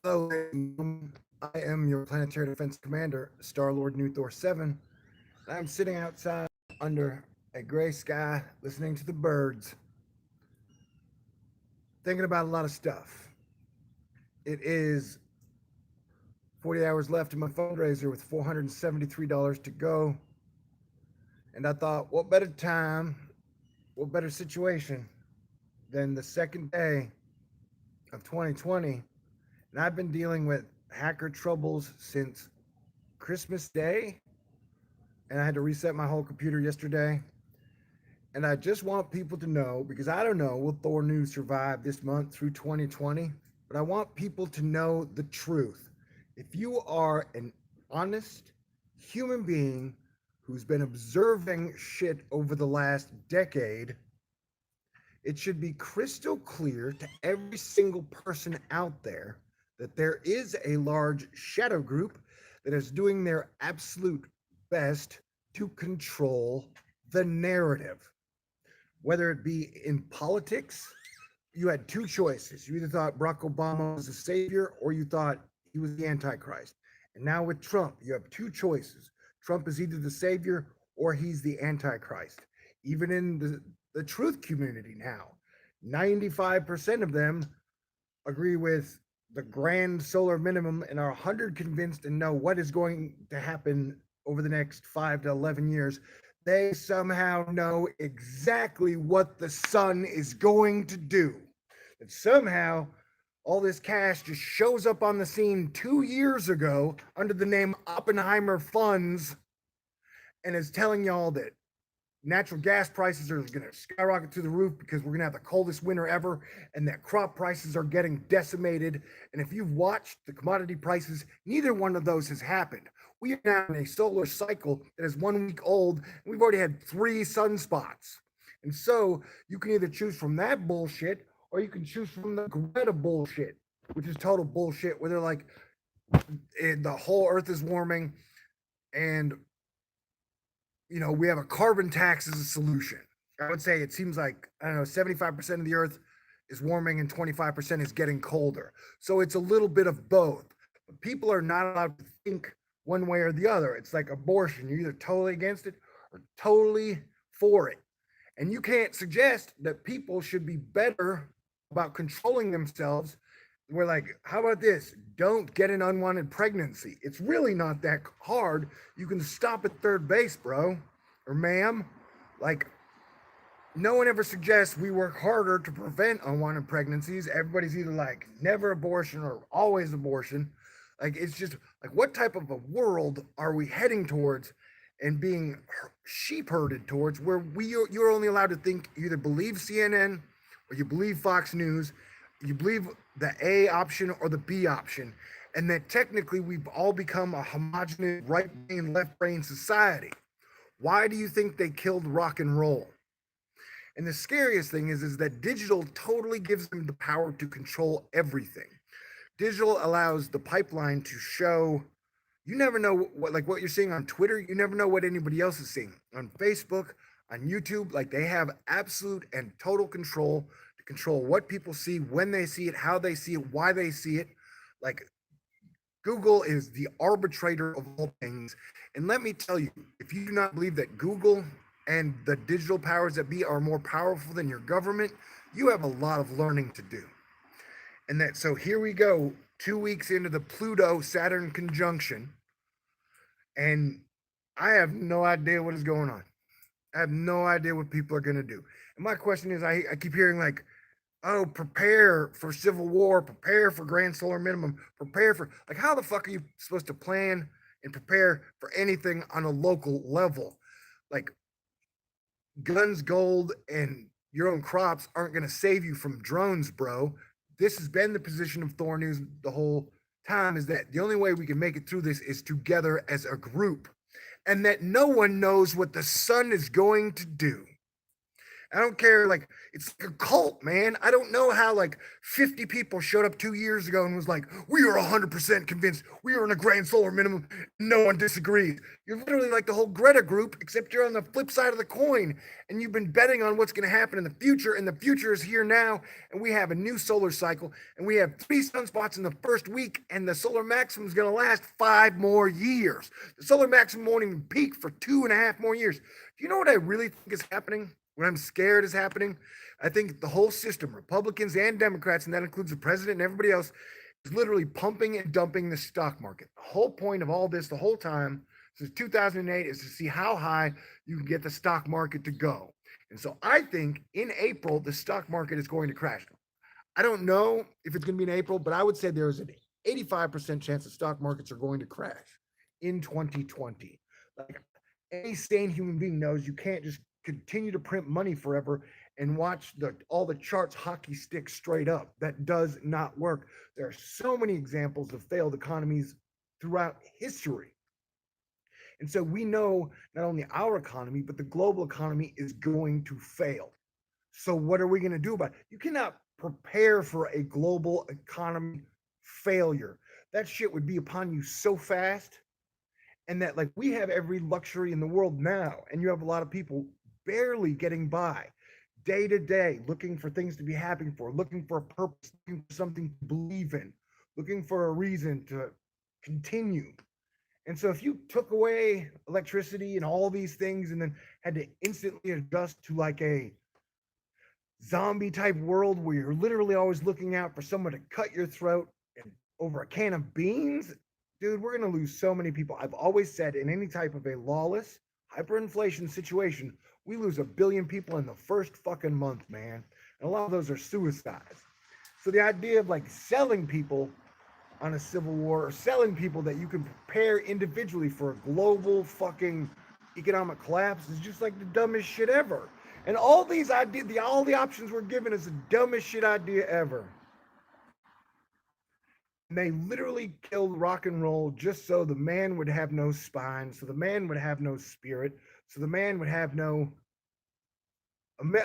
Hello, ladies and gentlemen. I am your planetary defense commander, Star-Lord New Thor 7. And I'm sitting outside under a gray sky listening to the birds, thinking about a lot of stuff. It is 40 hours left in my fundraiser with $473 to go. And I thought, what better time, what better situation than the second day of 2020? And I've been dealing with hacker troubles since Christmas Day, and I had to reset my whole computer yesterday. And I just want people to know, because I don't know, will Thor News survive this month through 2020? But I want people to know the truth. If you are an honest human being who's been observing shit over the last decade, it should be crystal clear to every single person out there that there is a large shadow group that is doing their absolute best to control the narrative. Whether it be in politics, you had two choices. You either thought Barack Obama was the savior or you thought he was the Antichrist. And now with Trump, you have two choices. Trump is either the savior or he's the Antichrist. Even in the truth community now, 95% of them agree with the grand solar minimum and are 100 convinced and know what is going to happen over the next 5 to 11 years. They somehow know exactly what the sun is going to do. And somehow all this cash just shows up on the scene 2 years ago under the name Oppenheimer Funds and is telling y'all that natural gas prices are going to skyrocket through the roof because we're going to have the coldest winter ever, and that crop prices are getting decimated. And if you've watched the commodity prices, neither one of those has happened. We are now in a solar cycle that is 1 week old, and we've already had 3 sunspots. And so you can either choose from that bullshit or you can choose from the Greta bullshit, which is total bullshit, where they're like, the whole earth is warming and we have a carbon tax as a solution. I would say it seems like, I don't know, 75% of the earth is warming and 25% is getting colder. So it's a little bit of both. But people are not allowed to think one way or the other. It's like abortion. You're either totally against it or totally for it. And you can't suggest that people should be better about controlling themselves. We're like, how about this? Don't get an unwanted pregnancy. It's really not that hard. You can stop at third base, bro or ma'am. Like, no one ever suggests we work harder to prevent unwanted pregnancies. Everybody's either like never abortion or always abortion. Like, it's just like, what type of a world are we heading towards and being sheep herded towards, where you're only allowed to think, you either believe CNN or you believe Fox News, you believe the A option or the B option, and that technically we've all become a homogenous right brain, left brain society. Why do you think they killed rock and roll? And the scariest thing is that digital totally gives them the power to control everything. Digital allows the pipeline to show. You never know what you're seeing on Twitter. You never know what anybody else is seeing on Facebook, on YouTube. Like, they have absolute and total control to control what people see, when they see it, how they see it, why they see it. Like, Google is the arbitrator of all things. And let me tell you, if you do not believe that Google and the digital powers that be are more powerful than your government, you have a lot of learning to do. And that, so here we go, 2 weeks into the Pluto Saturn conjunction, and I have no idea what is going on. I have no idea what people are going to do. And my question is, I keep hearing like, oh, prepare for civil war, prepare for grand solar minimum, prepare for, like, how the fuck are you supposed to plan and prepare for anything on a local level? Like, guns, gold, and your own crops aren't going to save you from drones, bro. This has been the position of Thor News the whole time, is that the only way we can make it through this is together as a group, and that no one knows what the sun is going to do. I don't care. Like, it's like a cult, man. I don't know how like 50 people showed up 2 years ago and was like, we are 100% convinced we are in a grand solar minimum. No one disagrees. You're literally like the whole Greta group, except you're on the flip side of the coin and you've been betting on what's going to happen in the future. And the future is here now. And we have a new solar cycle and we have 3 sunspots in the first week. And the solar maximum is going to last 5 more years. The solar maximum won't even peak for 2.5 more years. Do you know what I really think is happening? What I'm scared is happening? I think the whole system, Republicans and Democrats, and that includes the president and everybody else, is literally pumping and dumping the stock market. The whole point of all this, the whole time, since 2008, is to see how high you can get the stock market to go. And so I think in April, the stock market is going to crash. I don't know if it's going to be in April, but I would say there is an 85% chance that stock markets are going to crash in 2020. Like, any sane human being knows you can't just continue to print money forever and watch all the charts hockey stick straight up. That does not work. There are so many examples of failed economies throughout history. And so we know not only our economy, but the global economy is going to fail. So what are we going to do about it? You cannot prepare for a global economy failure. That shit would be upon you so fast. And that, like, we have every luxury in the world now, and you have a lot of people barely getting by day to day, looking for things to be happy for, looking for a purpose, looking for something to believe in, looking for a reason to continue. And so if you took away electricity and all these things and then had to instantly adjust to like a zombie type world where you're literally always looking out for someone to cut your throat and over a can of beans, dude, we're going to lose so many people. I've always said in any type of a lawless hyperinflation situation, we lose 1 billion people in the first fucking month, man. And a lot of those are suicides. So the idea of like selling people on a civil war or selling people that you can prepare individually for a global fucking economic collapse is just like the dumbest shit ever. And all these ideas, all the options we're given is the dumbest shit idea ever. And they literally killed rock and roll just so the man would have no spine, so the man would have no spirit, so the man would have no,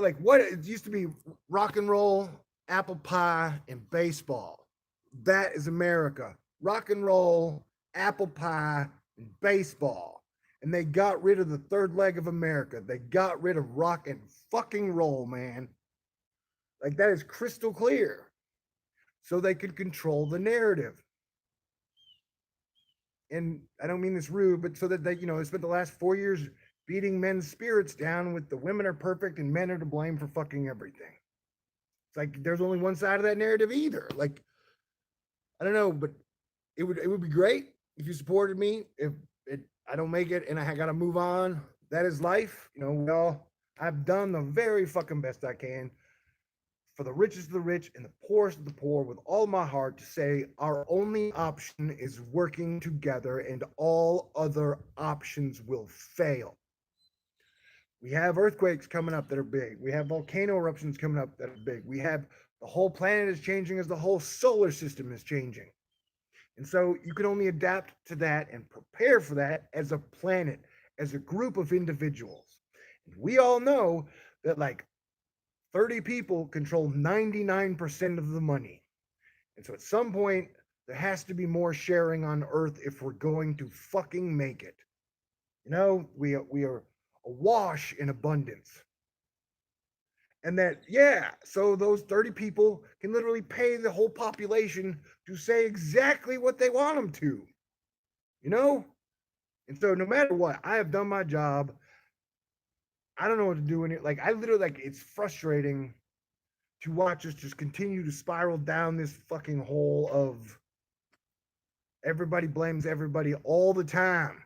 like, what it used to be: rock and roll, apple pie, and baseball. That is America. Rock and roll, apple pie, and baseball. And they got rid of the third leg of America. They got rid of rock and fucking roll, man. Like, that is crystal clear. So they could control the narrative. And I don't mean this rude, but so that they spent the last 4 years beating men's spirits down with the women are perfect and men are to blame for fucking everything. It's like there's only one side of that narrative either. Like, I don't know, but it would be great if you supported me. If I don't make it and I got to move on, that is life. I've done the very fucking best I can for the richest of the rich and the poorest of the poor with all my heart to say our only option is working together and all other options will fail. We have earthquakes coming up that are big. We have volcano eruptions coming up that are big. We have the whole planet is changing as the whole solar system is changing. And so you can only adapt to that and prepare for that as a planet, as a group of individuals. And we all know that like 30 people control 99% of the money. And so at some point, there has to be more sharing on Earth if we're going to fucking make it. We are awash in abundance. And that, so those 30 people can literally pay the whole population to say exactly what they want them to. And so no matter what, I have done my job. I don't know what to do in it. Like, I literally, it's frustrating to watch us just continue to spiral down this fucking hole of everybody blames everybody all the time.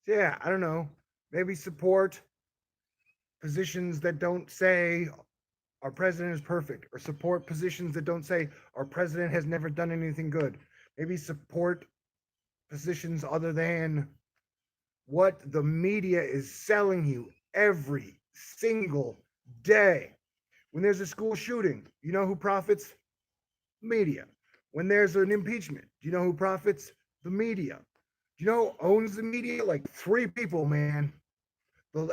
So I don't know. Maybe support positions that don't say our president is perfect, or support positions that don't say our president has never done anything good. Maybe support positions other than what the media is selling you every single day. When there's a school shooting, you know who profits? Media. When there's an impeachment, do you know who profits? The media. Do you know who owns the media? Like three people, man.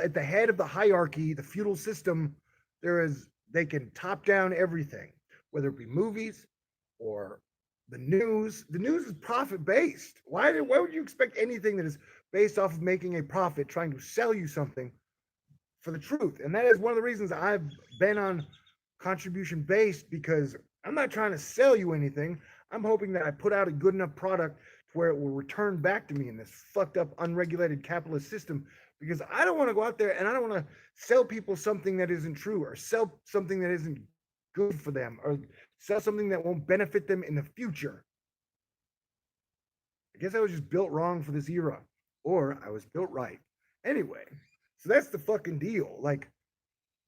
At the head of the hierarchy, the feudal system, they can top down everything, whether it be movies or the news. The news is profit based. Why would you expect anything that is based off of making a profit, trying to sell you something for the truth? And that is one of the reasons I've been on contribution based, because I'm not trying to sell you anything. I'm hoping that I put out a good enough product to where it will return back to me in this fucked up, unregulated capitalist system. Because I don't want to go out there and I don't want to sell people something that isn't true, or sell something that isn't good for them, or sell something that won't benefit them in the future. I guess I was just built wrong for this era, or I was built right. Anyway, so that's the fucking deal. Like,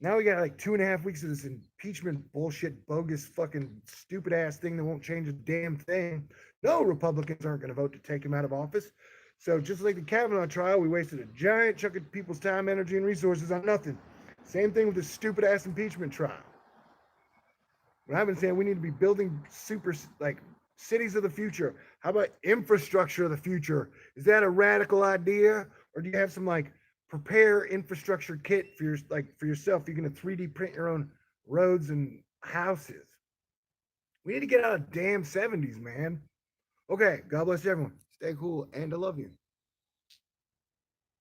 now we got like 2.5 weeks of this impeachment bullshit, bogus, fucking stupid ass thing that won't change a damn thing. No, Republicans aren't going to vote to take him out of office. So just like the Kavanaugh trial, we wasted a giant chunk of people's time, energy, and resources on nothing. Same thing with this stupid ass impeachment trial. When I've been saying we need to be building super, like, cities of the future. How about infrastructure of the future? Is that a radical idea, or do you have some like prepare infrastructure kit for yourself? You're gonna 3D print your own roads and houses. We need to get out of damn 70s, man. Okay, God bless everyone. Stay cool, and I love you.